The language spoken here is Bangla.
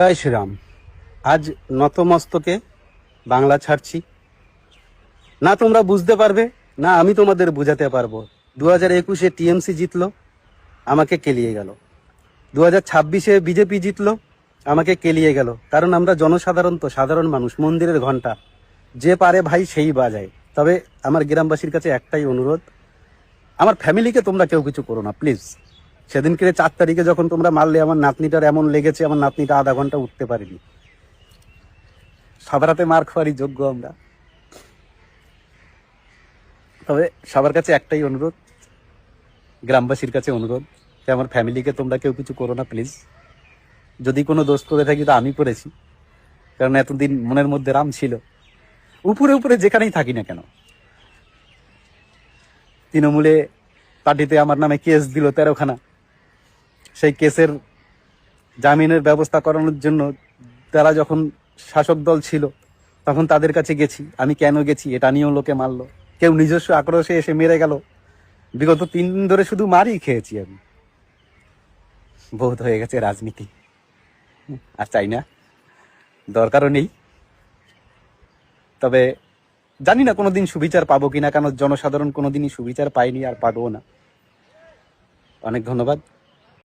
জয় শ্রীরাম। আজ নতমস্তকে বাংলা ছাড়ছি। না তোমরা বুঝতে পারবে, না আমি তোমাদের বুঝাতে পারবো। 2021-এ টিএমসি জিতলো, আমাকে কেলিয়ে গেল। 2026-এ বিজেপি জিতলো, আমাকে কেলিয়ে গেল। কারণ আমরা জনসাধারণ, তো সাধারণ মানুষ, মন্দিরের ঘন্টা যে পারে ভাই সেই বাজায়। তবে আমার গ্রামবাসীর কাছে একটাই অনুরোধ, আমার ফ্যামিলিকে তোমরা কেউ কিছু করো না প্লিজ। সেদিনকে 4 তারিখে যখন তোমরা মারলে, আমার নাতনিটার এমন লেগেছে, আমার নাতনিটা আধা ঘন্টা উঠতে পারিনি। সবার হাতে মার খাওয়ারই যোগ্য আমরা। তবে সবার কাছে একটাই অনুরোধ, গ্রামবাসীর কাছে অনুরোধ, যে আমার ফ্যামিলিকে তোমরা কেউ কিছু করো না প্লিজ। যদি কোনো দোষ করে থাকি তো আমি করেছি, কারণ এতদিন মনের মধ্যে রাম ছিল। উপরে উপরে যেখানেই থাকি না কেন, তৃণমূলে পার্টিতে আমার নামে কেস দিল 13খানা। সেই কেসের জামিনের ব্যবস্থা করানোর জন্য তারা যখন শাসক দল ছিল, তখন তাদের কাছে গেছি। আমি কেন গেছি এটা নিয়েও লোকে মারলো, কেউ নিজস্ব আক্রোশে এসে মেরে গেল। বিগত 3 দিন ধরে শুধু মারই খেয়েছি আমি। বহুত হয়ে গেছে রাজনীতি, আর চাই না, দরকারও নেই। তবে জানি না কোনোদিন সুবিচার পাবো কিনা, কারণ জনসাধারণ কোনোদিনই সুবিচার পায়নি, আর পাবো না। অনেক ধন্যবাদ।